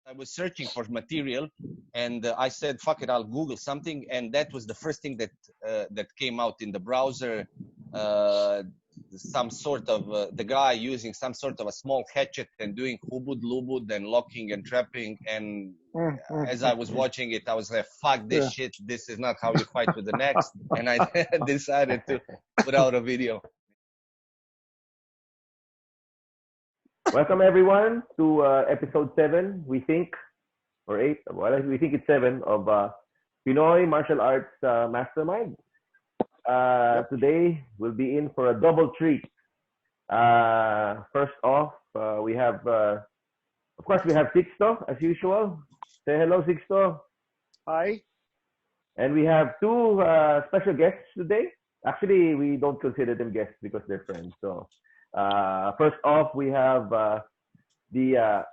I was searching for material, and I said, "Fuck it, I'll Google something," and that was the first thing that came out in the browser. Some sort of the guy using some sort of a small hatchet and doing hubud lubud and locking and trapping. And as I was watching it, I was like, "Fuck this shit! This is not how you fight with the next." And I decided to put out a video. Welcome everyone to episode 7, we think, or 8. Well, we think it's 7 of Pinoy Martial Arts Mastermind. Today we'll be in for a double treat. First off, we have, of course, we have Sixto as usual. Say hello, Sixto. Hi. And we have 2 special guests today. Actually, we don't consider them guests because they're friends. So. First off, we have the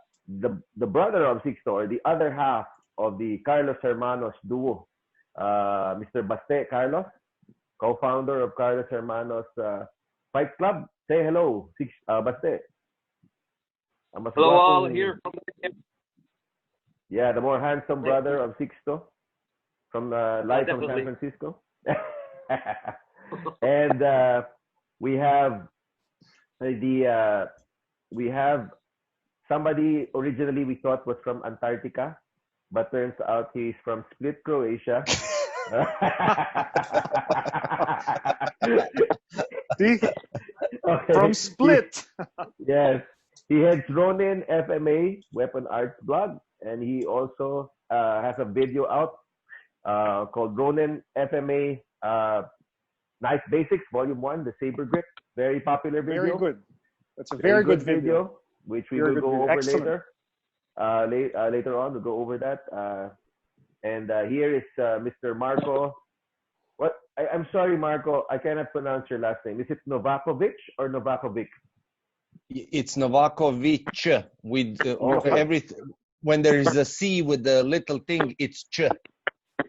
brother of Sixto, or the other half of the Carlos Hermanos duo, Mr. Baste Carlos, co-founder of Carlos Hermanos Fight Club. Say hello, Baste. Hello all here. Yeah, the more handsome brother of Sixto from live from San Francisco. And we have we have somebody originally we thought was from Antarctica, but turns out he's from Split, Croatia. See? Okay. From Split. Yes. He heads Ronin FMA Weapon Arts blog, and he also has a video out called Ronin FMA Knife Basics Volume 1, the Saber Grip. Very popular video. Very good. That's a very good video. Which we will go over later. Later on, we'll go over that. And here is Mr. Marko. What? I'm sorry, Marko. I cannot pronounce your last name. Is it Novakovic or Novakovic? It's Novakovic with every. When there is a C with the little thing, it's ch.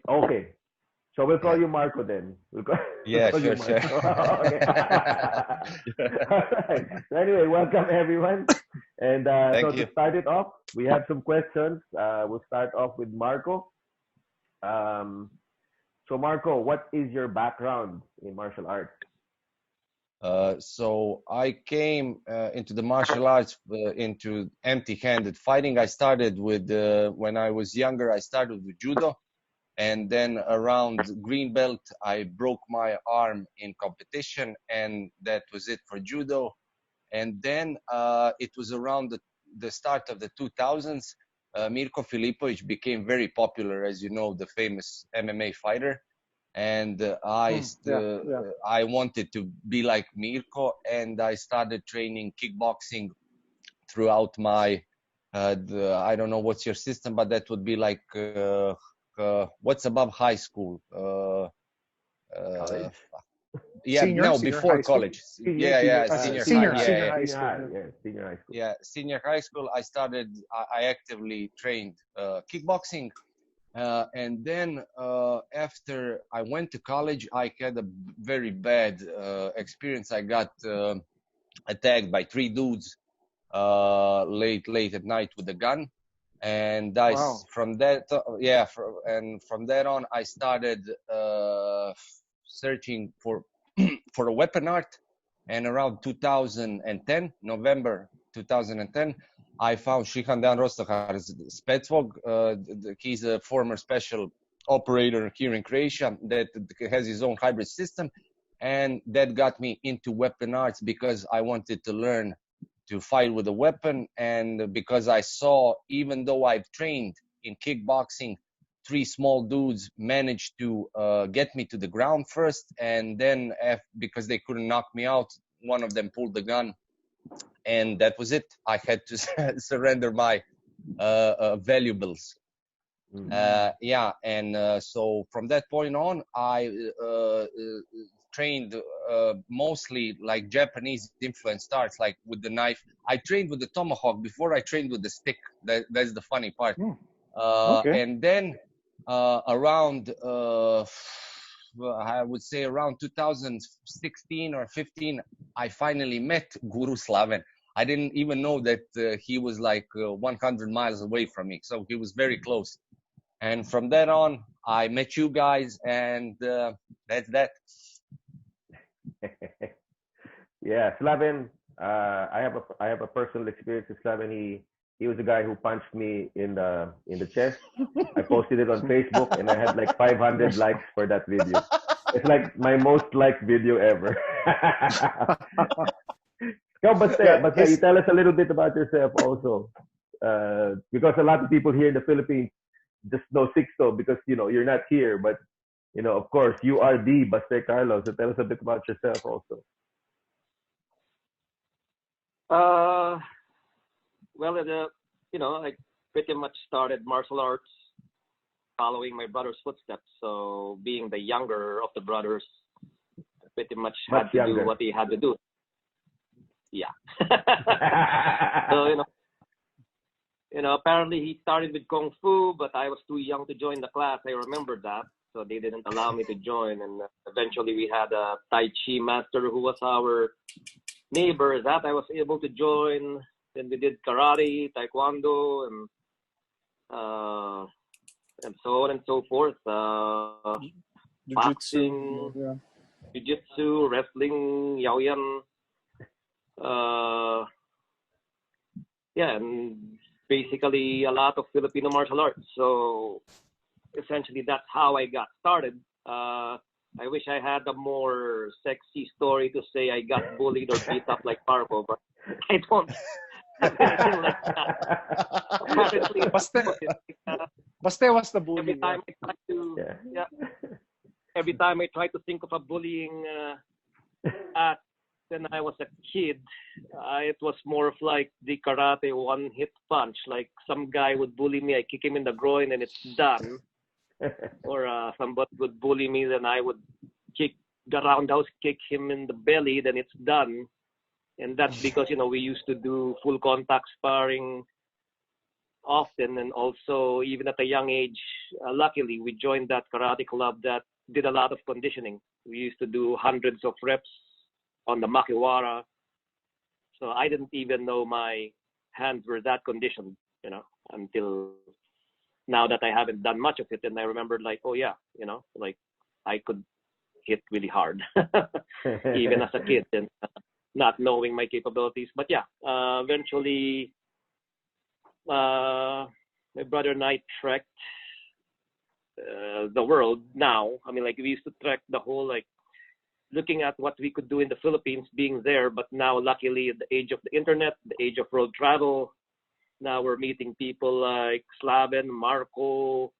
Okay. So we'll call you Marko then. Yeah, sure. Okay. Right. So anyway, welcome everyone. And so to start it off, we have some questions. We'll start off with Marko. So Marko, what is your background in martial arts? So I came into the martial arts into empty-handed fighting. I started with when I was younger. I started with judo. And then around green belt, I broke my arm in competition, and that was it for judo. And then it was around the start of the 2000s. Mirko Filipovic became very popular, as you know, the famous MMA fighter. And I wanted to be like Mirko, and I started training kickboxing throughout my, I don't know what's your system, but that would be like, what's above high school? Yeah, senior before college. Senior high school. Yeah, senior high school. I started. I actively trained kickboxing, and then after I went to college, I had a very bad experience. I got attacked by 3 dudes late at night with a gun. And from that on, I started searching for a weapon art. And around 2010, November 2010, I found Shihandan Rostohar's Spetsvog. He's a former special operator here in Croatia that has his own hybrid system. And that got me into weapon arts because I wanted to learn to fight with a weapon, and because I saw, even though I've trained in kickboxing, 3 small dudes managed to get me to the ground first, and then because they couldn't knock me out, one of them pulled the gun, and that was it. I had to surrender my valuables. So from that point on, I trained mostly like Japanese influence starts, like with the knife. I trained with the Tomahawk before I trained with the stick. That's the funny part. And then around I would say around 2016 or 15, I finally met Guru Slaven. I didn't even know that he was like 100 miles away from me. So he was very close. And from then on, I met you guys, and that's that. Yeah, Slaven. I have a personal experience with Slaven. He was the guy who punched me in the chest. I posted it on Facebook, and I had like 500 likes for that video. It's like my most liked video ever. No, but you tell us a little bit about yourself also, because a lot of people here in the Philippines just know Sixto because you're not here, but of course you are the Buster Carlos. So tell us a bit about yourself also. Well, I pretty much started martial arts following my brother's footsteps. So being the younger of the brothers, I pretty much had to do what he had to do. Yeah. So, apparently he started with Kung Fu, but I was too young to join the class. I remember that. So they didn't allow me to join. And eventually we had a Tai Chi master who was our neighbor that I was able to join. Then we did karate, taekwondo, and so on and so forth. Boxing, jiu-jitsu, wrestling, yaoyan. And basically a lot of Filipino martial arts. So essentially that's how I got started. I wish I had a more sexy story to say I got bullied or beat up like Marko, but I don't have anything like that. Baste was the bully. Every time I try to think of a bullying act when I was a kid, it was more of like the karate one-hit punch. Like some guy would bully me, I kick him in the groin and it's done. Or somebody would bully me, then I would roundhouse kick him in the belly, then it's done. And that's because, we used to do full contact sparring often. And also, even at a young age, luckily, we joined that karate club that did a lot of conditioning. We used to do hundreds of reps on the makiwara. So I didn't even know my hands were that conditioned, until now that I haven't done much of it. And I remembered like, oh yeah, like I could hit really hard, even as a kid, and not knowing my capabilities. But yeah, eventually, my brother and I trekked the world now. I mean, like we used to trek the whole, like looking at what we could do in the Philippines being there. But now, luckily, at the age of the internet, the age of road travel, now we're meeting people like Slaven, Marko,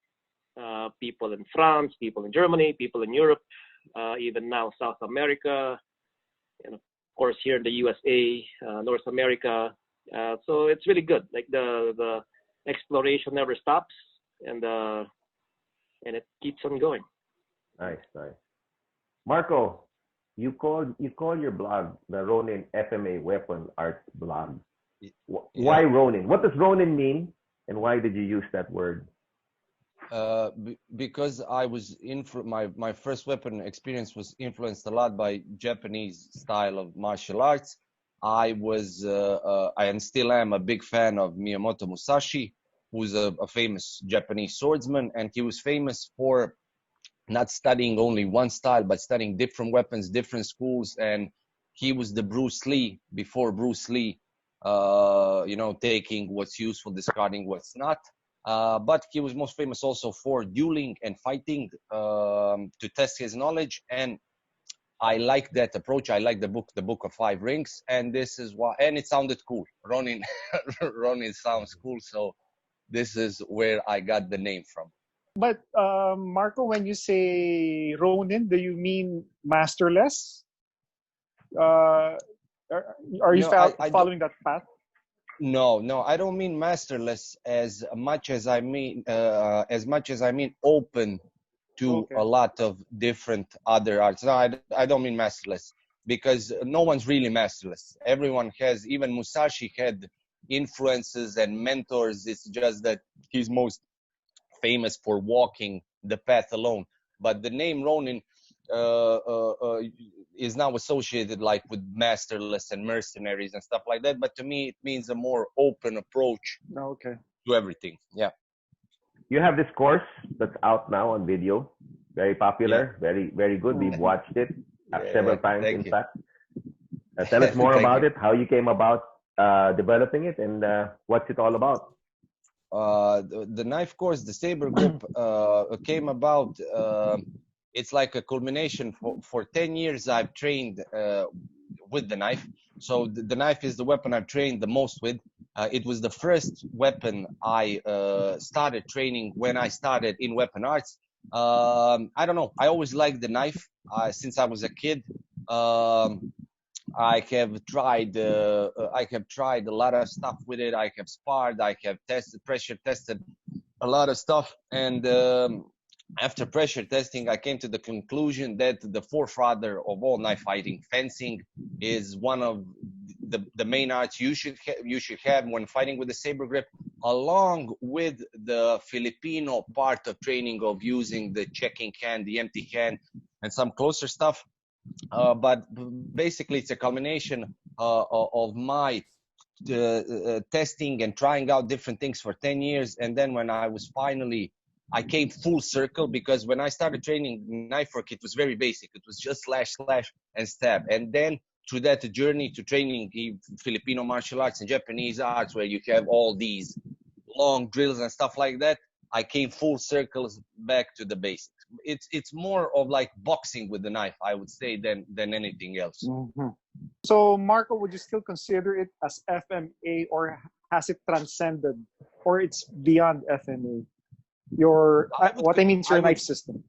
people in France, people in Germany, people in Europe, even now South America, and of course here in the USA, North America. So it's really good. Like the exploration never stops, and it keeps on going. Nice. Marko, you call your blog the Ronin FMA Weapon Arts blog. Why Ronin? What does Ronin mean, and why did you use that word? Because I was my first weapon experience was influenced a lot by Japanese style of martial arts. I was I and still am a big fan of Miyamoto Musashi, who's a famous Japanese swordsman, and he was famous for not studying only one style, but studying different weapons, different schools. And he was the Bruce Lee before Bruce Lee, taking what's useful, discarding what's not. But he was most famous also for dueling and fighting to test his knowledge. And I like that approach. I like the book of Five Rings. And this is why, and it sounded cool. Ronin sounds cool. So this is where I got the name from. But Marko, when you say Ronin, do you mean masterless? Are you following that path? No, I don't mean masterless as much as I mean open to a lot of different other arts. No, I don't mean masterless, because no one's really masterless. Everyone has, even Musashi had influences and mentors. It's just that he's most famous for walking the path alone. But the name Ronin is now associated like with masterless and mercenaries and stuff like that. But to me, it means a more open approach Okay. to everything. Yeah. You have this course that's out now on video, very popular, very, very good. We've watched it several times, in fact. Tell us more about it, how you came about developing it, and what's it all about. The knife course, the saber grip, came about. It's like a culmination. For 10 years, I've trained with the knife. So the knife is the weapon I've trained the most with. It was the first weapon I started training when I started in weapon arts. I don't know. I always liked the knife since I was a kid. I have tried a lot of stuff with it. I have sparred. I have pressure tested a lot of stuff. And after pressure testing, I came to the conclusion that the forefather of all knife fighting, fencing, is one of the main arts you should have when fighting with the saber grip, along with the Filipino part of training of using the checking hand, the empty hand, and some closer stuff. But basically, it's a culmination of my testing and trying out different things for 10 years. And then when I came full circle, because when I started training knife work, it was very basic. It was just slash, and stab. And then through that journey to training Filipino martial arts and Japanese arts, where you have all these long drills and stuff like that, I came full circles back to the basics. It's more of like boxing with the knife, I would say, than anything else. Mm-hmm. So, Marko, would you still consider it as FMA, or has it transcended, or it's beyond FMA? Your knife system.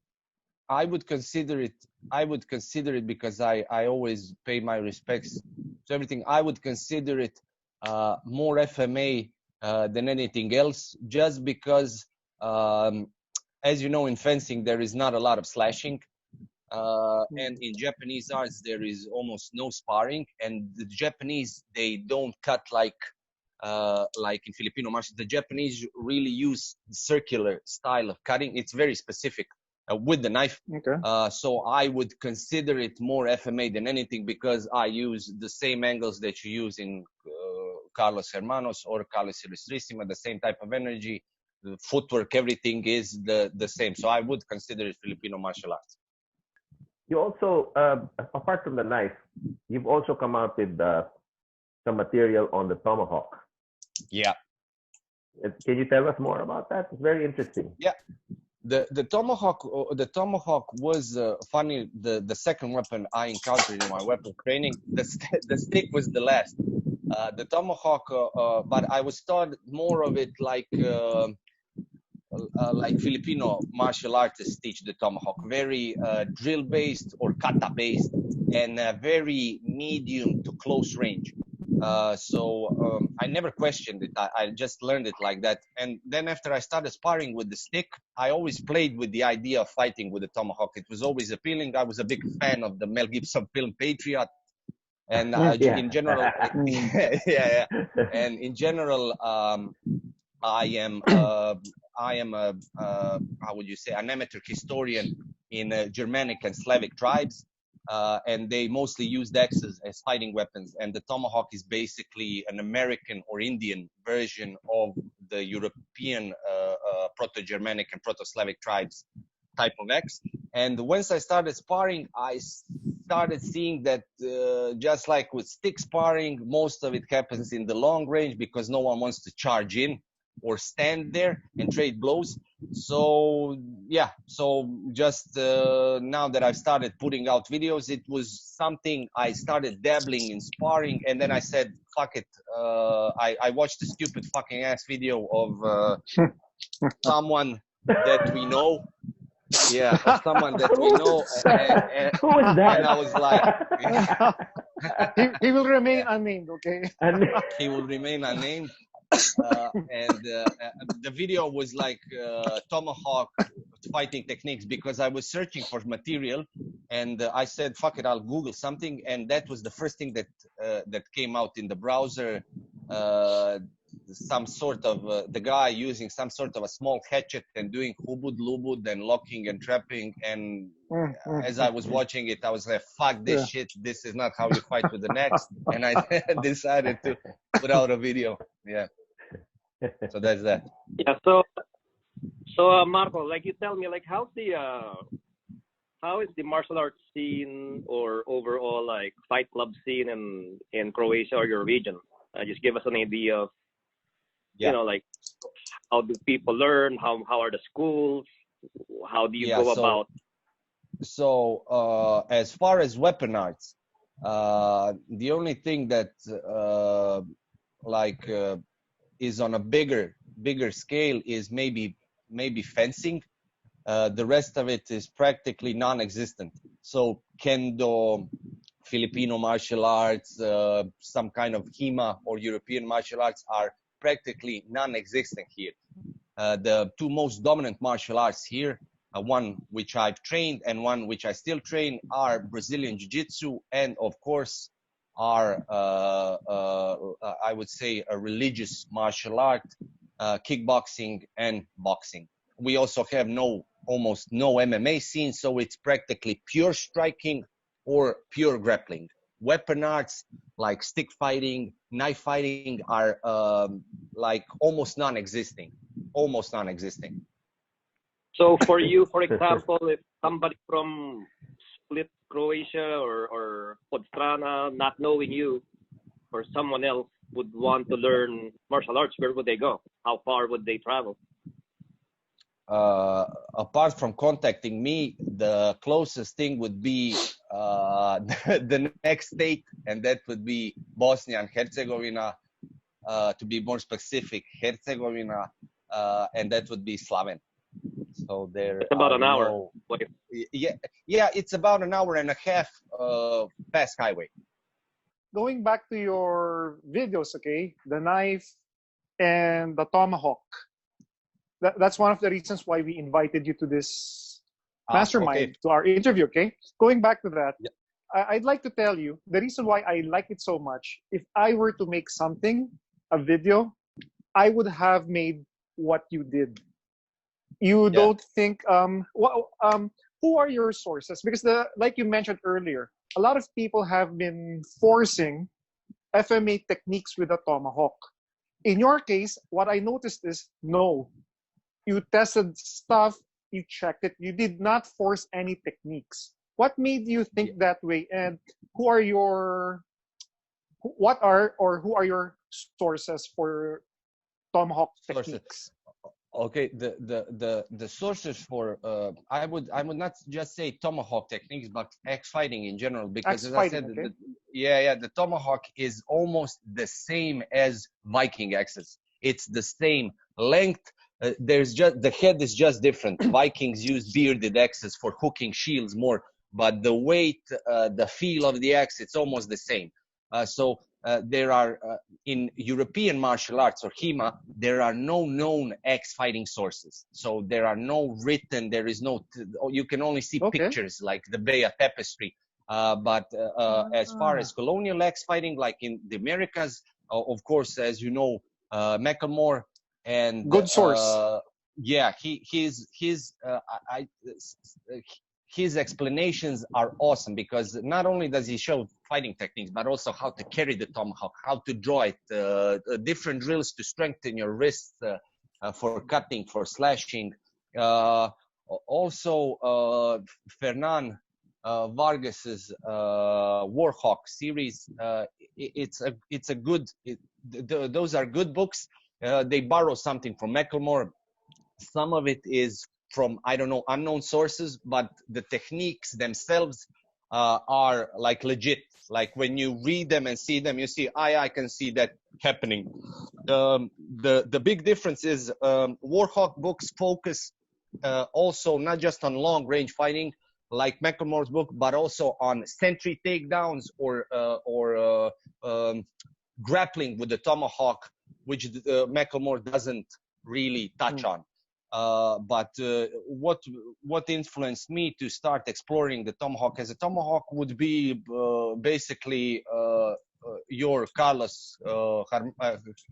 I would consider it because I always pay my respects to everything. I would consider it more FMA than anything else, just because, as you know, in fencing there is not a lot of slashing, and in Japanese arts there is almost no sparring, and the Japanese, they don't cut like in Filipino martial. The Japanese really use circular style of cutting. It's very specific with the knife. Okay. So I would consider it more FMA than anything, because I use the same angles that you use in Carlos Hermanos or Carlos Illustrissima, the same type of energy, the footwork, everything is the same. So I would consider it Filipino martial arts. You also, apart from the knife, you've also come out with some material on the Tomahawk. Yeah. Can you tell us more about that? It's very interesting. Yeah. The Tomahawk was funny. The second weapon I encountered in my weapon training. The stick was the last. The Tomahawk, but I was taught more of it like Filipino martial artists teach the Tomahawk, very drill based or kata based, and very medium to close range. So I never questioned it. I just learned it like that. And then after I started sparring with the stick, I always played with the idea of fighting with the Tomahawk. It was always appealing. I was a big fan of the Mel Gibson film Patriot. And in general, yeah. And in general, I am how would you say, an amateur historian in Germanic and Slavic tribes. And they mostly used axes as fighting weapons. And the Tomahawk is basically an American or Indian version of the European Proto-Germanic and Proto-Slavic tribes type of axe. And once I started sparring, I started seeing that just like with stick sparring, most of it happens in the long range because no one wants to charge in or stand there and trade blows. So yeah, so just now that I've started putting out videos, it was something I started dabbling in sparring, and then I said, fuck it. I watched a stupid fucking ass video of someone that we know. Yeah, of someone that we know. Who is that? And I was like... he will remain unnamed, okay? He will remain unnamed. And the video was like Tomahawk fighting techniques, because I was searching for material, and I said, fuck it, I'll Google something, and that was the first thing that came out in the browser. some sort of the guy using some sort of a small hatchet and doing hubud lubud and locking and trapping. And as I was watching it, I was like, "Fuck this shit! This is not how you fight with the next." And I decided to put out a video. Yeah. So that's that. Yeah. So Marko, like you tell me, like how is the martial arts scene or overall like fight club scene in Croatia or your region? Just give us an idea of, you know, like how do people learn? How are the schools? How do you go about? So as far as weapon arts, the only thing that is on a bigger scale is maybe fencing. The rest of it is practically non-existent. So kendo, Filipino martial arts, some kind of HEMA or European martial arts are practically non-existent here. The two most dominant martial arts here, one which I've trained and one which I still train, are Brazilian Jiu-Jitsu and, of course, are, I would say, a religious martial art, kickboxing and boxing. We also have almost no MMA scene, so it's practically pure striking or pure grappling. Weapon arts like stick fighting, knife fighting are like almost non-existing. So for you, for example, if somebody from Split, Croatia or Podstrana, not knowing you, or someone else would want to learn martial arts, where would they go? How far would they travel? Apart from contacting me, the closest thing would be the next state, and that would be Bosnia and Herzegovina, to be more specific, Herzegovina, and that would be Slaven. So there. It's about an hour. Yeah, it's about an hour and a half past highway. Going back to your videos, okay, the knife and the tomahawk. That's one of the reasons why we invited you to this mastermind, to our interview, okay? Going back to that, I'd like to tell you, the reason why I like it so much, if I were to make something, a video, I would have made what you did. You don't think, who are your sources? Because like you mentioned earlier, a lot of people have been forcing FMA techniques with a tomahawk. In your case, what I noticed is, no, you tested stuff, you checked it, you did not force any techniques. What made you think that way? And who are your sources for tomahawk techniques? Okay, the sources for I would not just say tomahawk techniques, but axe fighting in general, because as I said, the tomahawk is almost the same as Viking axes. It's the same length. There's just the head is just different. Vikings use bearded axes for hooking shields more, but the weight, the feel of the axe, it's almost the same. So there are in European martial arts or HEMA, there are no known axe fighting sources. So there are no written. There is no. You can only see pictures like the Bea Tapestry. But as far as colonial axe fighting, like in the Americas, of course, as you know, Macklemore. And good source. His explanations are awesome, because not only does he show fighting techniques, but also how to carry the tomahawk, how to draw it, different drills to strengthen your wrists for cutting, for slashing. Also, Fernan Vargas's Warhawk series. It's a good. Those are good books. They borrow something from Macklemore. Some of it is from, I don't know, unknown sources, but the techniques themselves are like legit. Like when you read them and see them, you see, I can see that happening. The big difference is Warhawk books focus also not just on long range fighting like Macklemore's book, but also on sentry takedowns or grappling with the tomahawk, which Macklemore doesn't really touch on. But what influenced me to start exploring the tomahawk as a tomahawk would be basically your Carlos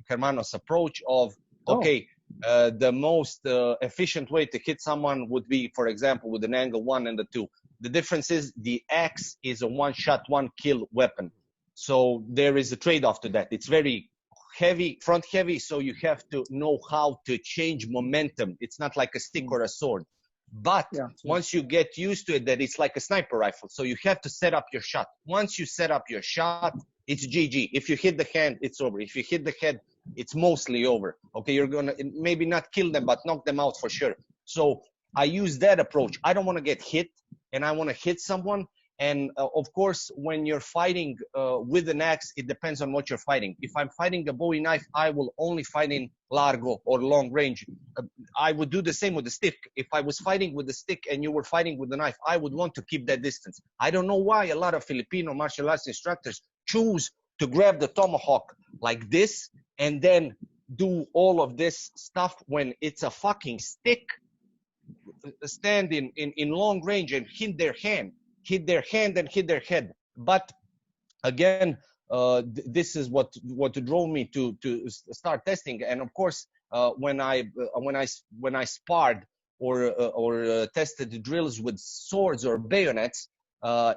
Hermanos approach of, okay, the most efficient way to hit someone would be, for example, with an angle 1 and the 2. The difference is the axe is a one-shot, one-kill weapon. So there is a trade-off to that. It's very heavy, front heavy, so you have to know how to change momentum. It's not like a stick or a sword. But once you get used to it, that it's like a sniper rifle. So you have to set up your shot. Once you set up your shot, it's GG. If you hit the hand, it's over. If you hit the head, it's mostly over. Okay, you're going to maybe not kill them, but knock them out for sure. So I use that approach. I don't want to get hit, and I want to hit someone. And of course, when you're fighting with an axe, it depends on what you're fighting. If I'm fighting a Bowie knife, I will only fight in largo or long range. I would do the same with the stick. If I was fighting with the stick and you were fighting with the knife, I would want to keep that distance. I don't know why a lot of Filipino martial arts instructors choose to grab the tomahawk like this and then do all of this stuff when it's a fucking stick, stand in long range and hit their hand and hit their head. But again, this is what drove me to start testing. And of course, when I sparred or tested drills with swords or bayonets,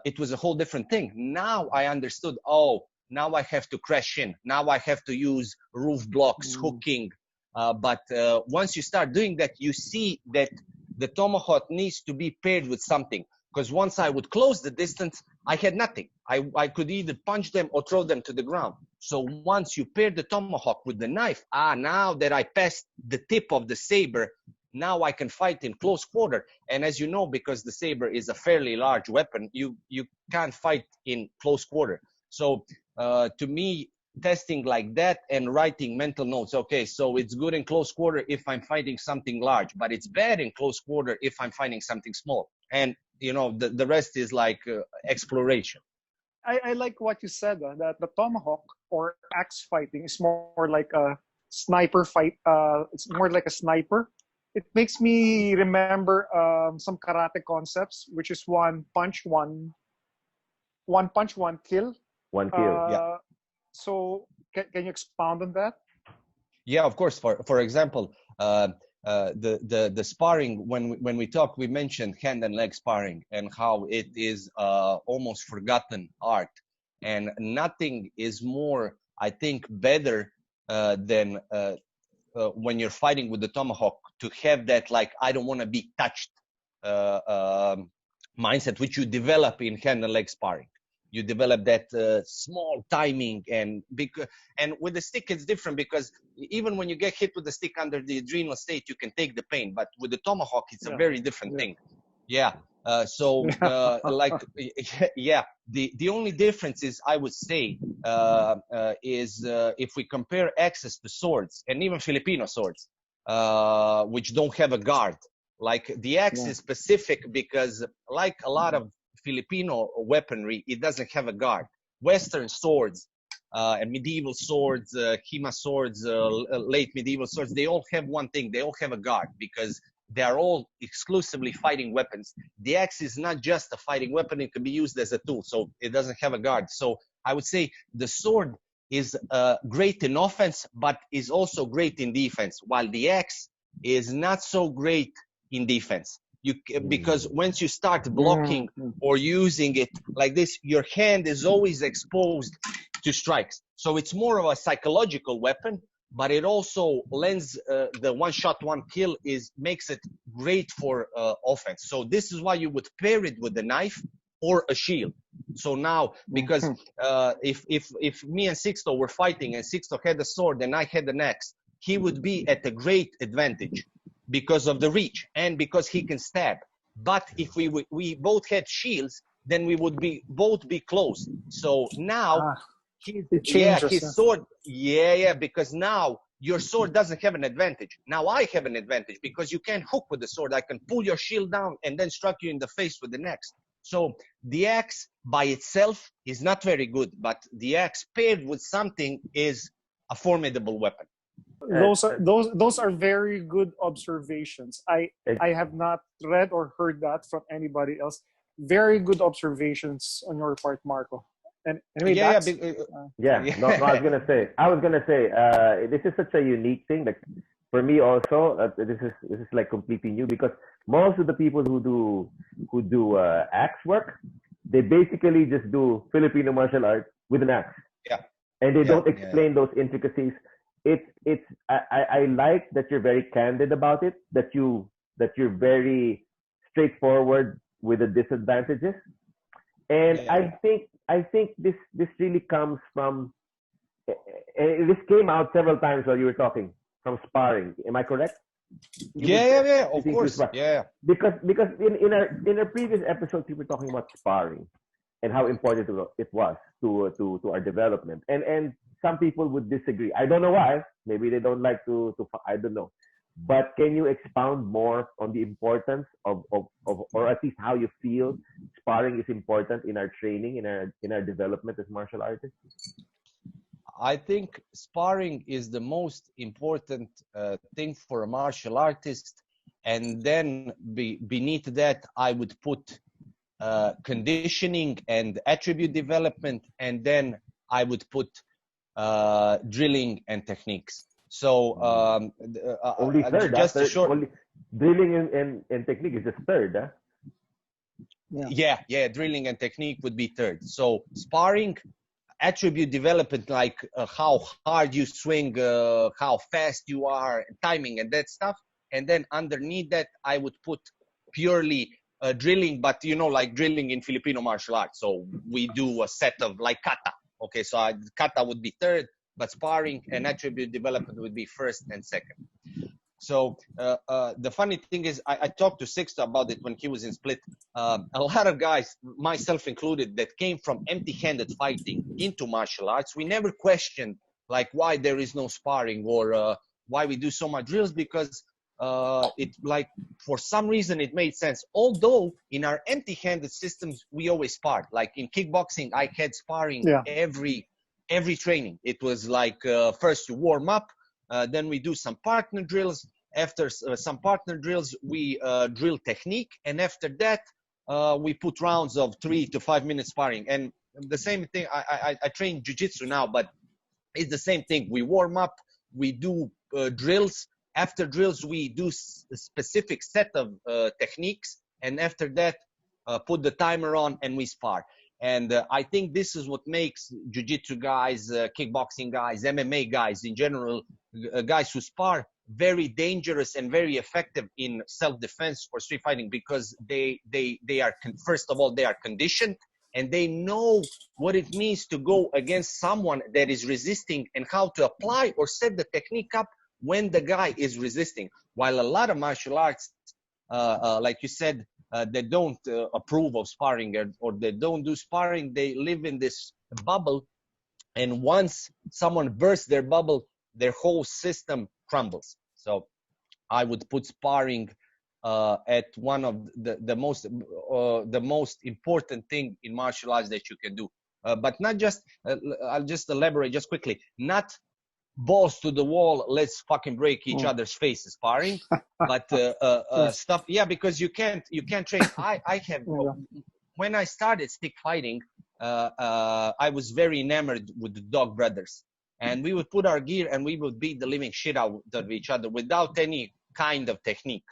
it was a whole different thing. Now I understood. Oh, now I have to crash in. Now I have to use roof blocks, hooking. But once you start doing that, you see that the tomahawk needs to be paired with something. Because once I would close the distance, I had nothing. I could either punch them or throw them to the ground. So once you pair the tomahawk with the knife, now that I passed the tip of the saber, now I can fight in close quarter. And as you know, because the saber is a fairly large weapon, you can't fight in close quarter. So to me, testing like that and writing mental notes, okay, so it's good in close quarter if I'm fighting something large, but it's bad in close quarter if I'm fighting something small. And you know, the rest is like exploration. I like what you said, that the tomahawk or axe fighting is more like a sniper fight. It's more like a sniper. It makes me remember some karate concepts, which is one punch, one kill. One kill. So can you expound on that? Yeah, of course. For example, the sparring, when we talk, we mentioned hand and leg sparring and how it is almost forgotten art, and nothing is more, I think, better than when you're fighting with the tomahawk, to have that, like, I don't want to be touched mindset, which you develop in hand and leg sparring. You develop that small timing, and with the stick it's different, because even when you get hit with the stick under the adrenal state, you can take the pain. But with the tomahawk, it's a very different thing. Yeah. The only difference is, I would say, is if we compare axes to swords, and even Filipino swords, which don't have a guard. Like the axe is specific because, like a lot of Filipino weaponry, it doesn't have a guard. Western swords and medieval swords, Hima swords, late medieval swords, they all have one thing: they all have a guard, because they are all exclusively fighting weapons. The axe is not just a fighting weapon, it can be used as a tool, so it doesn't have a guard. So I would say the sword is great in offense, but is also great in defense, while the axe is not so great in defense. Because once you start blocking or using it like this, your hand is always exposed to strikes. So it's more of a psychological weapon, but it also lends the one shot, one kill makes it great for offense. So this is why you would pair it with a knife or a shield. So now, because if me and Sixto were fighting and Sixto had a sword and I had an axe, he would be at a great advantage because of the reach and because he can stab. But if we both had shields, then we would both be close. So now his sword, because now your sword doesn't have an advantage. Now I have an advantage because you can't hook with the sword. I can pull your shield down and then strike you in the face with the next. So the axe by itself is not very good, but the axe paired with something is a formidable weapon. Those are very good observations. I have not read or heard that from anybody else. Very good observations on your part, Marko. And anyway, Yeah, that's Yeah, yeah. no, I was gonna say, this is such a unique thing. Like for me also, this is like completely new because most of the people who do axe work, they basically just do Filipino martial arts with an axe, Yeah, and they yeah, don't yeah, yeah. explain those intricacies. I like that you're very candid about it. That you're very straightforward with the disadvantages, and Yeah. I think this really comes from this came out several times while you were talking from sparring. Am I correct? You would Yeah, say yeah, yeah, of anything through course. sparring Yeah. because in our previous episodes we were talking about sparring and how important it was to our development. And some people would disagree. I don't know why. Maybe they don't like to I don't know. But can you expound more on the importance of or at least how you feel sparring is important in our training, in our development as martial artists? I think sparring is the most important thing for a martial artist. And then beneath that, I would put conditioning and attribute development. And then I would put drilling and techniques. So Only third, just a third, short, only drilling and technique is just third, yeah, drilling and technique would be third. So sparring, attribute development, like how hard you swing, how fast you are, timing and that stuff. And then underneath that, I would put purely drilling, but like drilling in Filipino martial arts. So we do a set of like kata. Okay, so kata would be third, but sparring and attribute development would be first and second. So the funny thing is, I talked to Sixto about it when he was in Split. A lot of guys, myself included, that came from empty-handed fighting into martial arts, we never questioned like why there is no sparring or why we do so much drills, because it like for some reason it made sense. Although in our empty-handed systems we always sparred. Like in kickboxing, I had sparring yeah. every training. It was like first you warm up. Then we do some partner drills. After some partner drills, we drill technique. And after that, we put rounds of 3 to 5 minutes sparring. And the same thing, I train jiu-jitsu now, but it's the same thing. We warm up, we do drills. After drills, we do a specific set of techniques. And after that, put the timer on and we spar. And I think this is what makes jiu-jitsu guys, kickboxing guys, MMA guys in general, guys who spar, very dangerous and very effective in self-defense or street fighting, because they are, first of all, they are conditioned and they know what it means to go against someone that is resisting and how to apply or set the technique up when the guy is resisting. While a lot of martial arts, like you said, they don't approve of sparring or they don't do sparring, they live in this bubble. And once someone bursts their bubble, their whole system crumbles. So I would put sparring at one of the most important thing in martial arts that you can do. But not just, I'll just elaborate just quickly, not balls to the wall, let's fucking break each other's faces sparring, but stuff, because you can't train. I have, when I started stick fighting, I was very enamored with the Dog Brothers, and we would put our gear and we would beat the living shit out of each other without any kind of technique.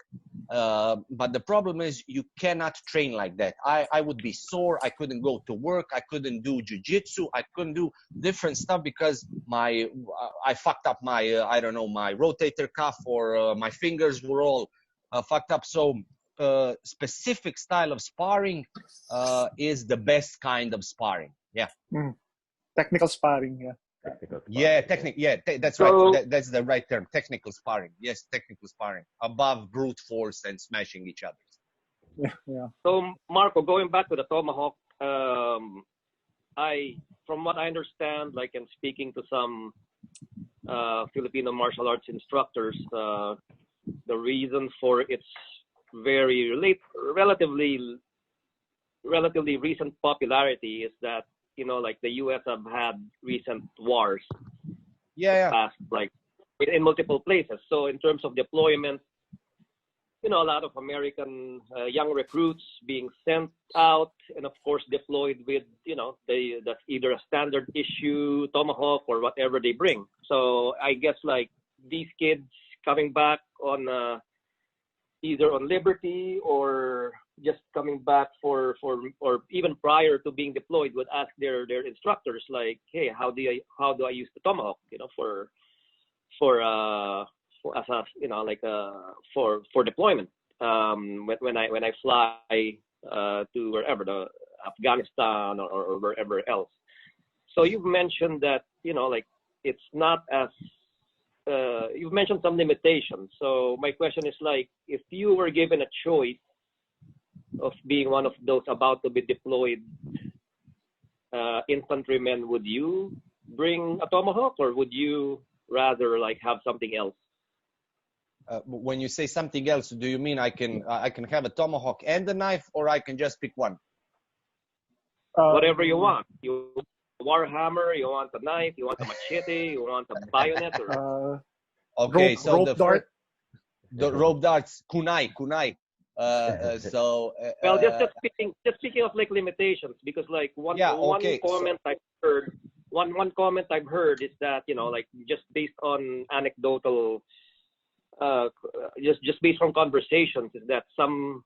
But the problem is you cannot train like that. I would be sore. I couldn't go to work. I couldn't do jiu-jitsu. I couldn't do different stuff because I fucked up my, my rotator cuff, or my fingers were all fucked up. So specific style of sparring is the best kind of sparring. Yeah. Technical sparring. Yeah. That's right. That's the right term. Technical sparring. Yes, technical sparring above brute force and smashing each other. Yeah. So Marko, going back to the Tomahawk, from what I understand, like in speaking to some Filipino martial arts instructors, the reason for its very relatively recent popularity is that, like the U.S. have had recent wars. Past, like in multiple places. So in terms of deployment, a lot of American young recruits being sent out and, of course, deployed with, that's either a standard issue Tomahawk or whatever they bring. So I guess like these kids coming back on either on liberty or just coming back for or even prior to being deployed would ask their instructors like, hey, how do I use the Tomahawk, for deployment when I fly to wherever, the Afghanistan or wherever else. So you've mentioned that it's not as you've mentioned some limitations. So my question is like, if you were given a choice of being one of those about to be deployed infantrymen, would you bring a Tomahawk or would you rather like have something else? When you say something else, do you mean I can have a Tomahawk and a knife, or I can just pick one? Whatever you want. You want a warhammer, you want a knife, you want a machete, you want a bayonet, or okay, rope, so rope dart. The rope darts, kunai. Well, just speaking of like limitations, because like one comment I've heard is that like just based on anecdotal, just based on conversations, is that some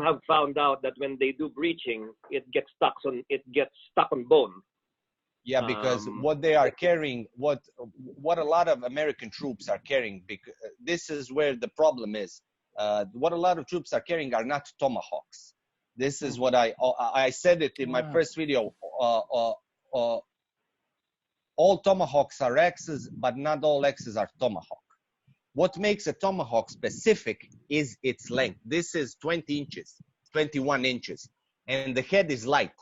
have found out that when they do breaching, it gets stuck on bone. Yeah, because what they are carrying, what a lot of American troops are carrying, because this is where the problem is. What a lot of troops are carrying are not Tomahawks. This is what I said it in my first video. All Tomahawks are X's, but not all X's are Tomahawk. What makes a Tomahawk specific is its length. This is 20 inches, 21 inches, and the head is light.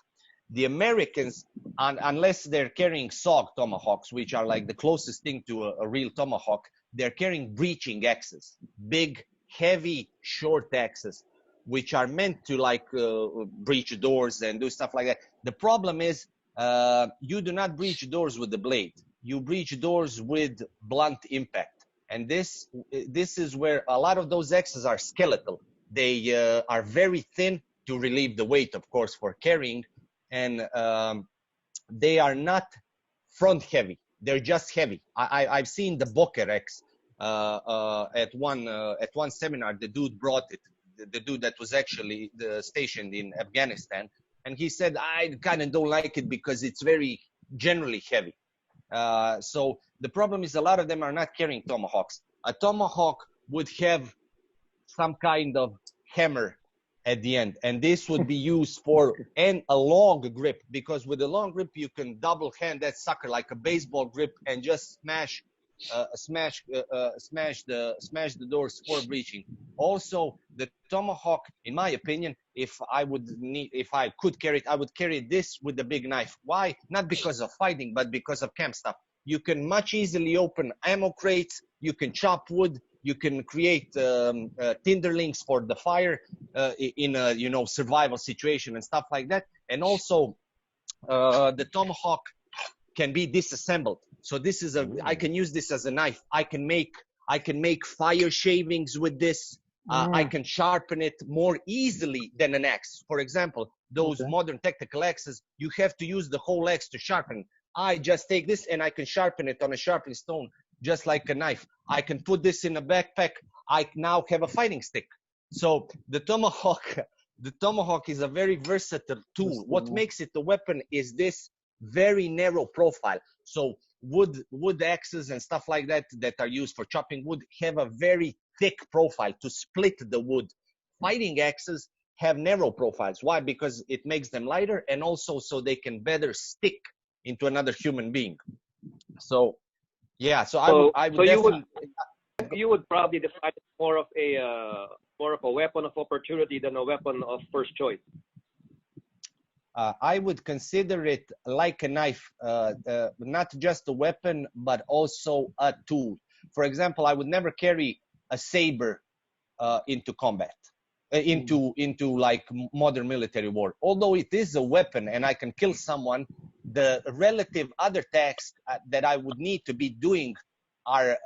The Americans, unless they're carrying SOG Tomahawks, which are like the closest thing to a real Tomahawk, they're carrying breaching axes, big, heavy, short axes, which are meant to like breach doors and do stuff like that. The problem is you do not breach doors with the blade. You breach doors with blunt impact. And this is where a lot of those axes are skeletal. They are very thin to relieve the weight, of course, for carrying. And they are not front heavy. They're just heavy. I've seen the Boker X at one seminar. The dude brought it. The dude that was actually stationed in Afghanistan, and he said, I kind of don't like it because it's very generally heavy. So the problem is a lot of them are not carrying Tomahawks. A Tomahawk would have some kind of hammer at the end, and this would be used for a long grip, because with a long grip you can double hand that sucker like a baseball grip and just smash the doors for breaching. Also, the Tomahawk, in my opinion, if I could carry it, I would carry this with the big knife. Why? Not because of fighting, but because of camp stuff. You can much easily open ammo crates. You can chop wood. You can create tinderlings for the fire in a survival situation and stuff like that. And also, the Tomahawk can be disassembled. So this is I can use this as a knife. I can make fire shavings with this. I can sharpen it more easily than an axe. For example, those modern tactical axes, you have to use the whole axe to sharpen. I just take this and I can sharpen it on a sharpening stone, just like a knife. I can put this in a backpack. I now have a fighting stick. So the Tomahawk is a very versatile tool. What makes it a weapon is this very narrow profile. So wood axes and stuff like that are used for chopping wood have a very thick profile to split the wood. Fighting axes have narrow profiles. Why? Because it makes them lighter, and also so they can better stick into another human being. So yeah, I would definitely. You would probably define it more of a weapon of opportunity than a weapon of first choice. I would consider it like a knife, not just a weapon, but also a tool. For example, I would never carry a saber into combat, into like modern military war. Although it is a weapon and I can kill someone, the relative other tasks that I would need to be doing are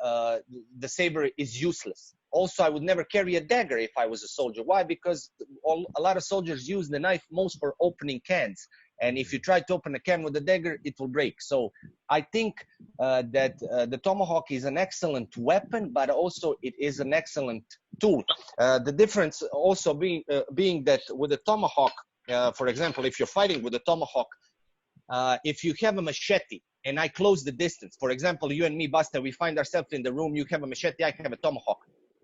the saber is useless. Also, I would never carry a dagger if I was a soldier. Why? Because a lot of soldiers use the knife most for opening cans. And if you try to open a can with a dagger, it will break. So I think that the Tomahawk is an excellent weapon, but also it is an excellent tool. The difference also being that with the Tomahawk, for example, if you're fighting with a Tomahawk, if you have a machete and I close the distance, for example, you and me, Buster, we find ourselves in the room, you have a machete, I have a Tomahawk.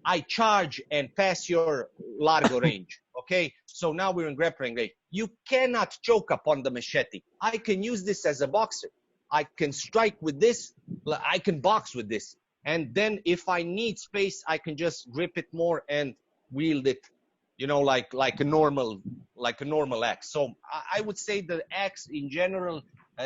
I charge and pass your largo range, okay? So now we're in grappling range. You cannot choke upon the machete. I can use this as a boxer. I can strike with this, I can box with this. And then if I need space, I can just grip it more and wield it, you know, like a normal axe. So I would say the axe in general,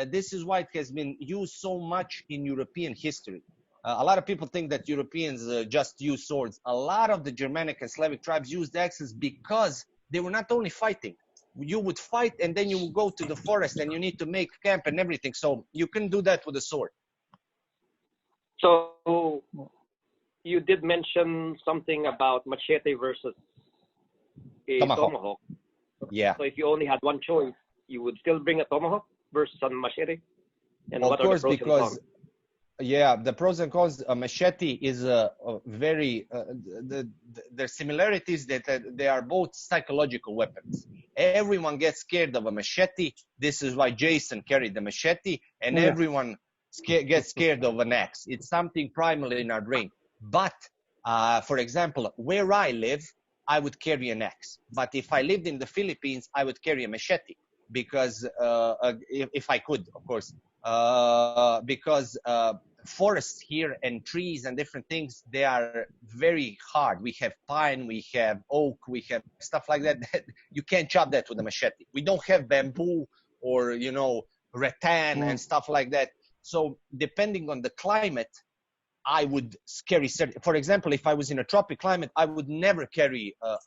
this is why it has been used so much in European history. A lot of people think that Europeans just use swords. A lot of the Germanic and Slavic tribes used axes because they were not only fighting. You would fight and then you would go to the forest and you need to make camp and everything. So you can do that with a sword. So you did mention something about machete versus a tomahawk. Yeah. So if you only had one choice, you would still bring a tomahawk versus a machete? And of what course, are the pros and cons? Yeah, the pros and cons. A machete is a very their similarities that they are both psychological weapons. Everyone gets scared of a machete. This is why Jason carried the machete, and everyone gets scared of an axe. It's something primal in our brain. But for example, where I live, I would carry an axe. But if I lived in the Philippines, I would carry a machete because if I could, of course, because forests here and trees and different things, they are very hard. We have pine, we have oak, we have stuff like that. You can't chop that with a machete. We don't have bamboo or, you know, rattan and stuff like that. So depending on the climate, I would carry certain. For example, if I was in a tropic climate, I would never carry a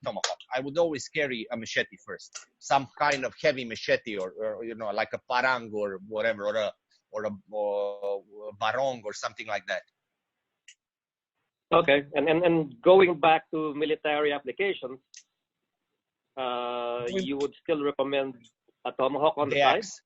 tomahawk. I would always carry a machete first, some kind of heavy machete, or you know, like a parang or whatever, or a barong or something like that. Okay, and going back to military applications, you would still recommend a tomahawk on the side? Axe.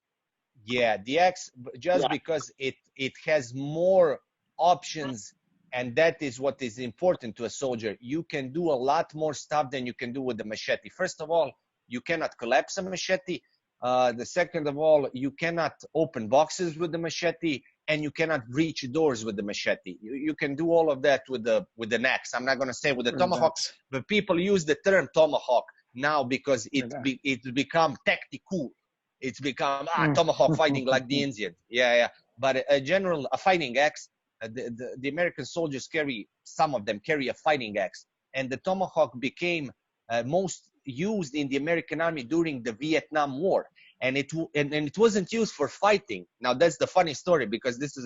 Yeah, the axe, just because it has more options, and that is what is important to a soldier. You can do a lot more stuff than you can do with the machete. First of all, you cannot collapse a machete. The second of all, you cannot open boxes with the machete, and you cannot breach doors with the machete. You can do all of that with an axe. I'm not going to say with the tomahawk, but people use the term tomahawk now because it's become tactical. It's become tomahawk fighting like the Indian. Yeah. But a fighting axe, the American soldiers some of them carry a fighting axe. And the tomahawk became most used in the American army during the Vietnam War. And it wasn't used for fighting. Now that's the funny story, because this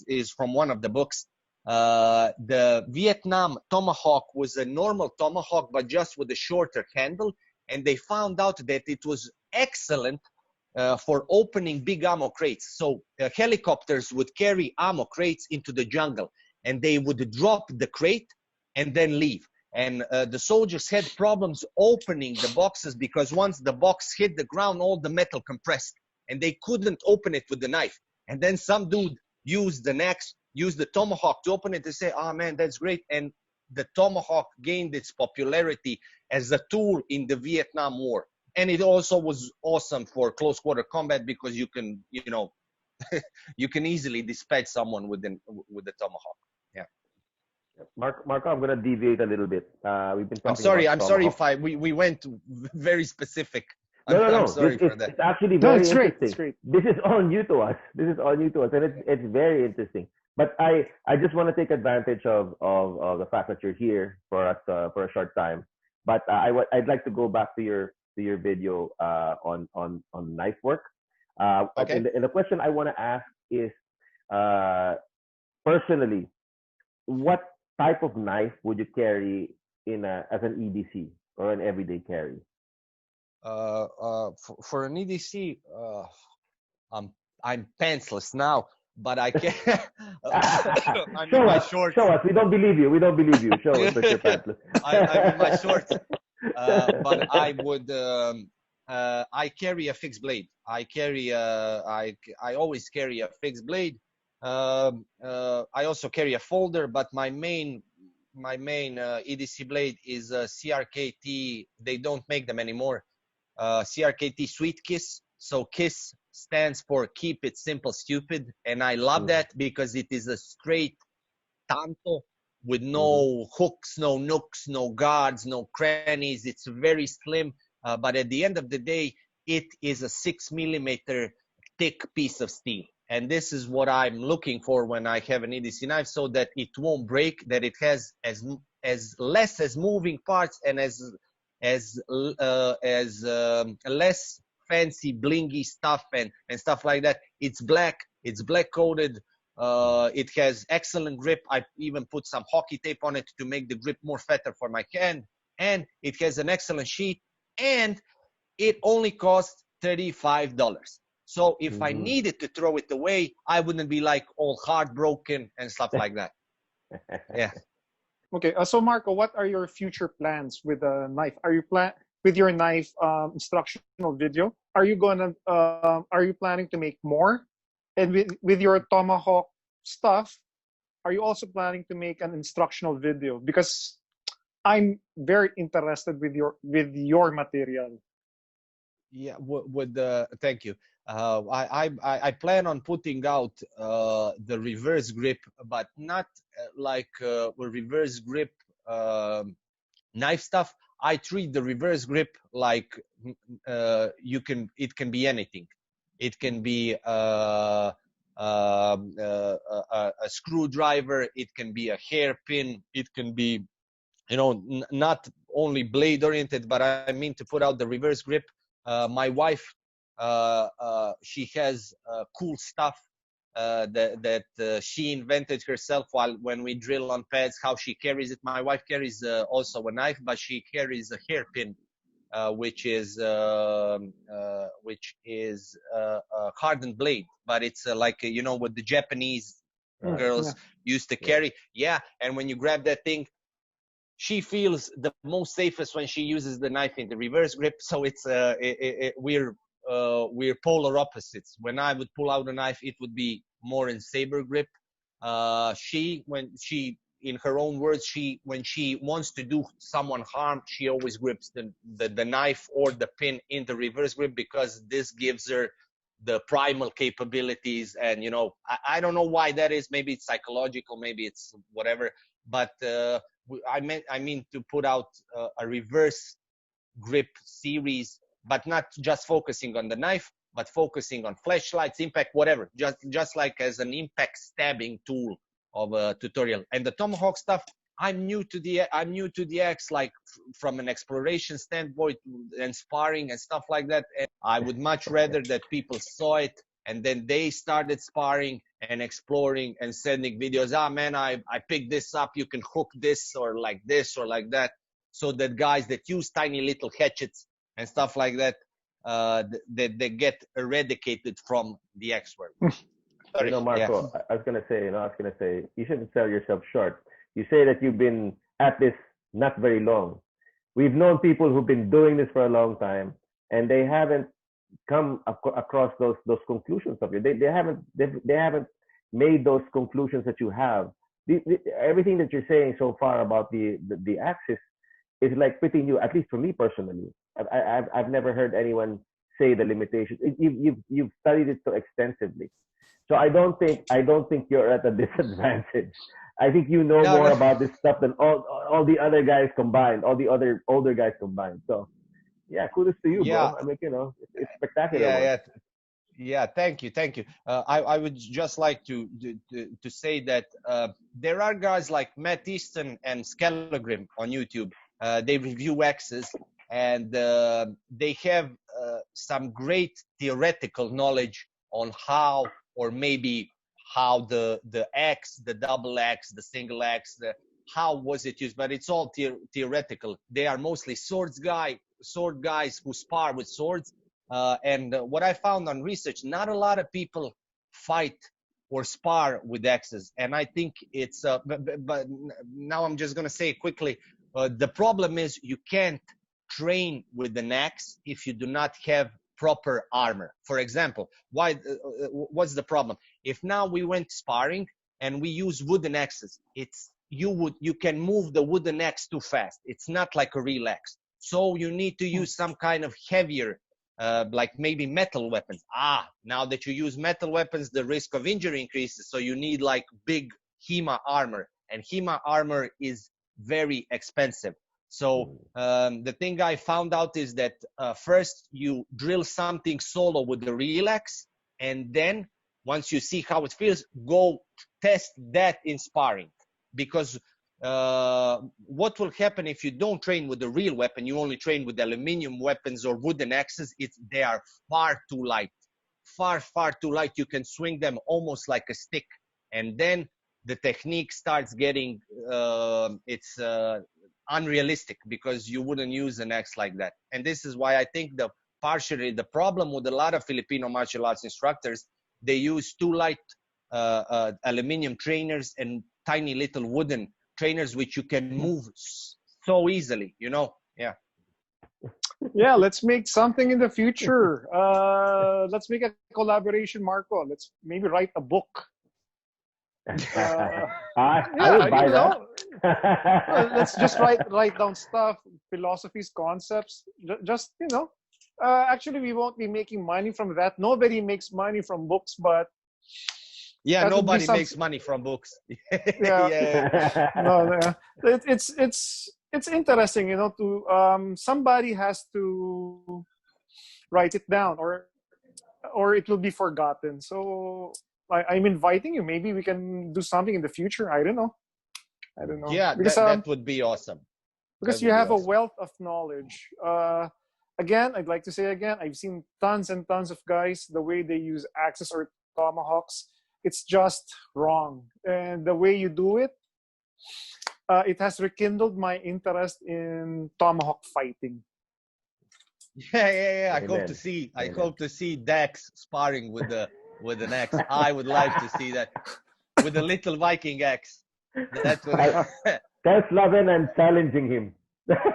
is from one of the books. The Vietnam tomahawk was a normal tomahawk, but just with a shorter handle. And they found out that it was excellent for opening big ammo crates. So helicopters would carry ammo crates into the jungle, and they would drop the crate and then leave. And the soldiers had problems opening the boxes because once the box hit the ground, all the metal compressed, and they couldn't open it with the knife. And then some dude used the tomahawk to open it. They say, "Oh man, that's great." And the tomahawk gained its popularity as a tool in the Vietnam War. And it also was awesome for close quarter combat because you can, you know, you can easily dispatch someone with the tomahawk. Yeah. Marko, I'm gonna deviate a little bit. We've been talking. I'm sorry if we went very specific. No. I'm sorry for that. It's actually very interesting. It's great. This is all new to us. And it's very interesting. But I just want to take advantage of the fact that you're here for us for a short time. But I'd like to go back to your video on knife work. Okay. And the question I want to ask is, personally, what type of knife would you carry as an EDC or an everyday carry? For an EDC, I'm pantsless now. but I can. I'm show in my us, shorts. show us. We don't believe you. We don't believe you. Show us with your pants. I'm in my shorts. But I would. I carry a fixed blade. I always carry a fixed blade. I also carry a folder, but my main EDC blade is a CRKT. They don't make them anymore. CRKT Sweet Kiss. So Kiss stands for Keep It Simple Stupid, and I love that because it is a straight tanto with no hooks, no nooks, no guards, no crannies. It's very slim, but at the end of the day, it is a 6 mm thick piece of steel. And this is what I'm looking for when I have an EDC knife, so that it won't break, that it has as less as moving parts and as less fancy blingy stuff and stuff like that. It's black coated. It has excellent grip. I even put some hockey tape on it to make the grip more fatter for my hand. And it has an excellent sheath, and it only costs $35. So if I needed to throw it away, I wouldn't be like all heartbroken and stuff like that. Yeah. Okay, so Marko, what are your future plans with the knife? Are you with your knife instructional video? Are you planning to make more? And with your Tomahawk stuff, are you also planning to make an instructional video? Because I'm very interested with your material. Yeah, thank you. I plan on putting out the reverse grip, but not like reverse grip knife stuff. I treat the reverse grip like it can be anything. It can be a screwdriver. It can be a hairpin. It can be, not only blade oriented, but I mean to put out the reverse grip. My wife, she has cool stuff that she invented herself when we drill on pads, how she carries it. My wife carries also a knife, but she carries a hairpin, which is a hardened blade, but it's like what the Japanese girls used to carry. Yeah, and when you grab that thing, she feels the most safest when she uses the knife in the reverse grip. So it's we're polar opposites. When I would pull out a knife, it would be more in saber grip. In her own words, when she wants to do someone harm, she always grips the knife or the pin in the reverse grip, because this gives her the primal capabilities. And I don't know why that is. Maybe it's psychological, maybe it's whatever, but I mean to put out a reverse grip series, but not just focusing on the knife, but focusing on flashlights, impact, whatever, just like as an impact stabbing tool of a tutorial. And the Tomahawk stuff, I'm new to the axe, like from an exploration standpoint and sparring and stuff like that. And I would much rather that people saw it and then they started sparring and exploring and sending videos. Man, I picked this up. You can hook this or like that. So that guys that use tiny little hatchets and stuff like that, they get eradicated from the axe world. Marko, yeah. I was gonna say, you shouldn't sell yourself short. You say that you've been at this not very long. We've known people who've been doing this for a long time, and they haven't come across those conclusions of you. They haven't made those conclusions that you have. Everything that you're saying so far about the axis is like pretty new, at least for me personally. I've never heard anyone say the limitations. You've studied it so extensively. So I don't think you're at a disadvantage. I think you know more about this stuff than all the other guys combined, all the other older guys combined. So yeah, kudos to you, bro. I mean, it's spectacular. Yeah, thank you. I would just like to say that there are guys like Matt Easton and Skelligrim on YouTube. They review axes, and they have some great theoretical knowledge on how, or maybe how the axe, the double axe, the single axe, how was it used, but it's all theoretical. They are mostly sword guys who spar with swords. And what I found on research, not a lot of people fight or spar with axes. And I think it's, but now I'm just going to say quickly, the problem is you can't train with an axe if you do not have proper armor. For example, what's the problem? If now we went sparring and we use wooden axes, you can move the wooden axe too fast. It's not like a real axe. So you need to use some kind of heavier, like maybe metal weapons. Now that you use metal weapons, the risk of injury increases. So you need like big HEMA armor, and HEMA armor is very expensive. So the thing I found out is that first you drill something solo with the real axe, and then once you see how it feels, go test that in sparring. Because what will happen if you don't train with the real weapon, you only train with aluminum weapons or wooden axes, they are far too light. Far too light. You can swing them almost like a stick. And then the technique starts getting, unrealistic, because you wouldn't use an axe like that. And this is why I think partially the problem with a lot of Filipino martial arts instructors, they use too light aluminum trainers and tiny little wooden trainers, which you can move so easily, Yeah. Yeah, let's make something in the future. Let's make a collaboration, Marko. Let's maybe write a book. I would buy that. Let's just write down stuff, philosophies, concepts. Just actually, we won't be making money from that. Nobody makes money from books, but yeah, nobody makes money from books. Yeah. No, it's interesting, to somebody has to write it down, or it will be forgotten. So I'm inviting you. Maybe we can do something in the future. I don't know. Yeah, because that would be awesome. Because you have a wealth of knowledge. Again, I'd like to say again, I've seen tons and tons of guys, the way they use axes or tomahawks, it's just wrong. And the way you do it, it has rekindled my interest in tomahawk fighting. Yeah. I hope to see Dax sparring with an axe. I would like to see that with a little Viking axe. That would. Tell Slaven I'm challenging him. That's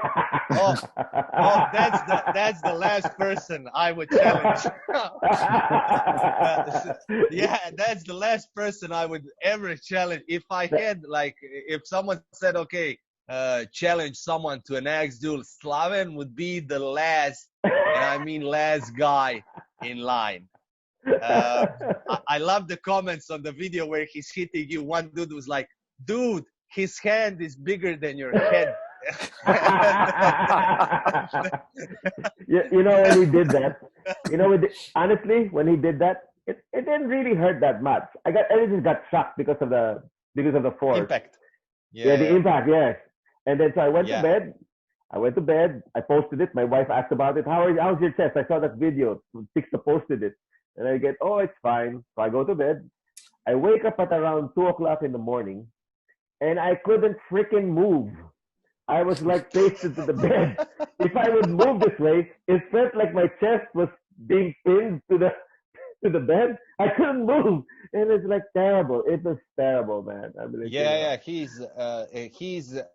the last person I would challenge. Yeah, that's the last person I would ever challenge. If I had, if someone said, okay, challenge someone to an axe duel, Slaven would be the last, and I mean last guy in line. I love the comments on the video where he's hitting you. One dude was like, dude, his hand is bigger than your head. When he did that, honestly, when he did that, it didn't really hurt that much. I just got shocked because of the force. Impact. Yeah, the impact, yes. And then so I went to bed. I posted it. My wife asked about it. How's your chest? I saw that video. Sixta posted it. And I get, it's fine. So I go to bed. I wake up at around 2:00 in the morning, and I couldn't freaking move. I was like pasted to the bed. If I would move this way, it felt like my chest was being pinned to the bed. I couldn't move, and it's like terrible. It was terrible, man. He's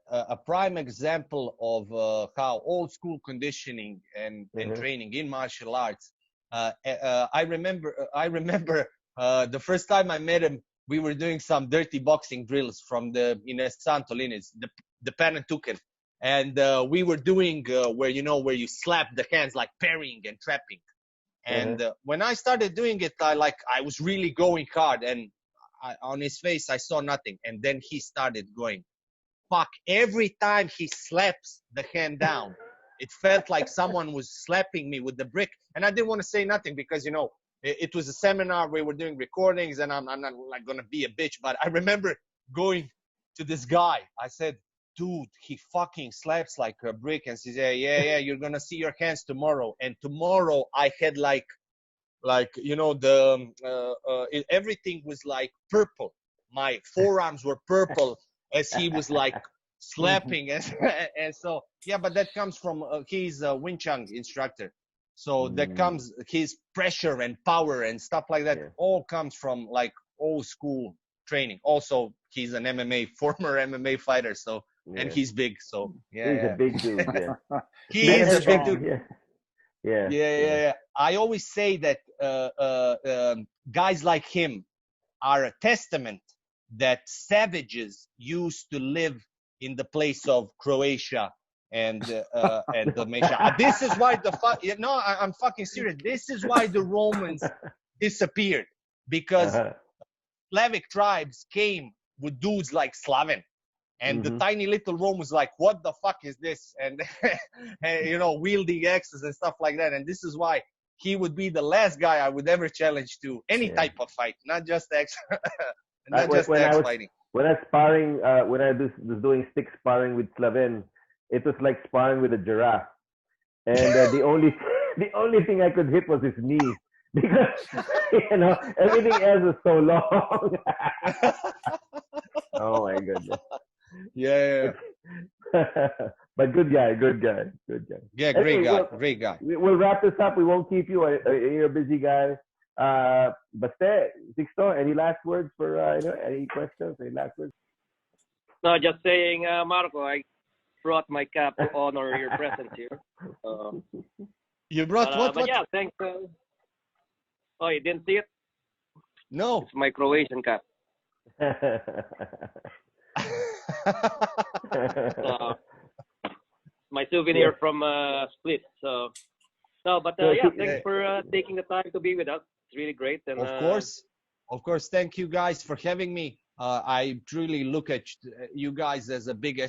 a prime example of how old school conditioning and training in martial arts. I remember the first time I met him, we were doing some dirty boxing drills in Santo Linis, the Panantukan. And we were doing where you slap the hands, like parrying and trapping. And when I started doing it, I was really going hard, and on his face I saw nothing. And then he started going, fuck, every time he slaps the hand down, it felt like someone was slapping me with the brick. And I didn't want to say nothing because, it was a seminar, we were doing recordings, and I'm not like going to be a bitch. But I remember going to this guy. I said, dude, he fucking slaps like a brick. And he said, yeah, you're going to see your hands tomorrow. And tomorrow I had everything was like purple. My forearms were purple as he was like slapping. And so, yeah, but that comes from, he's a Wing Chun instructor. So that comes his pressure and power and stuff like that. All comes from old school training. Also, he's an former MMA fighter, so and he's big, so yeah. He's a big dude, yeah. He is a big dude. Yeah. I always say that guys like him are a testament that savages used to live in the place of Croatia and Dalmatia. This is why I'm fucking serious. This is why the Romans disappeared, because Slavic tribes came with dudes like Slaven. And the tiny little Rome was like, what the fuck is this? And, wielding axes and stuff like that. And this is why he would be the last guy I would ever challenge to any type of fight, not just axe, fighting. When I was doing stick sparring with Slaven, it was like sparring with a giraffe. And the only thing I could hit was his knees. Because, everything else was so long. Oh my goodness. Yeah. But good guy. Yeah, great guy. We'll wrap this up. We won't keep you. You're a busy guy. Baste, Sixto, any last words for any questions? Any last words? No, just saying, Marko, I brought my cap to honor your presence here. You brought what? But yeah, thanks. Oh, you didn't see it? No. It's my Croatian cap. My souvenir from Split. So thanks for taking the time to be with us. It's really great. And of course. Thank you guys for having me. I truly look at you guys as a big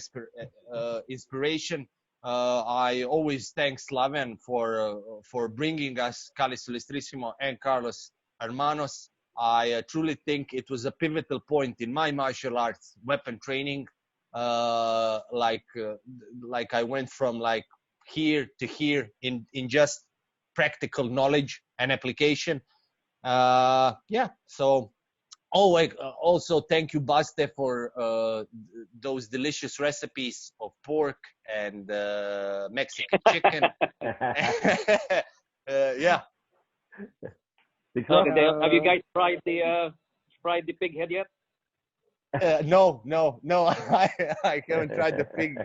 inspiration. I always thank Slaven for bringing us Calis Lustrissimo and Carlos Hermanos. I truly think it was a pivotal point in my martial arts weapon training. Like I went from like here to here in just practical knowledge and application. So also thank you, Baste, for those delicious recipes of pork and Mexican chicken. Have you guys tried the pig head yet? No. I haven't tried the pig.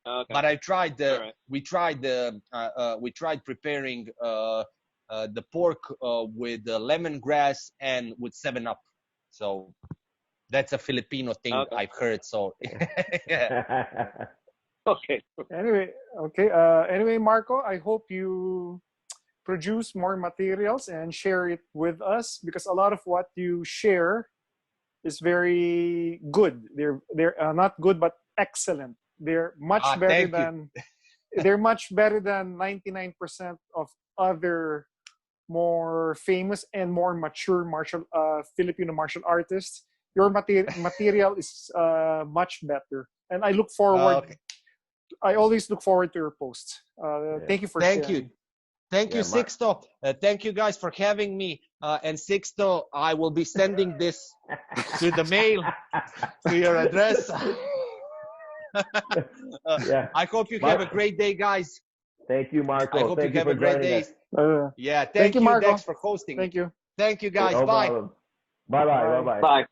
Okay. But I tried Right. we tried preparing the pork with lemongrass and with 7-Up. So that's a Filipino thing, Okay. I've heard. So yeah. Okay. Anyway, Marko, I hope you produce more materials and share it with us, because a lot of what you share is very good. They're not good, but excellent. They're much better than they're much better than 99% of other more famous and more mature Filipino martial artists. Your material is much better, and I look forward. I always look forward to your posts. Thank you for sharing. Thank you, Sixto. Thank you guys for having me. And Sixto, I will be sending this to the mail to your address. I hope you have a great day, guys. Thank you, Marko. I hope you have a great day. Thank you, Marko. Thanks for hosting. Thank you. Thank you, guys. No Bye. problem. Bye. Bye.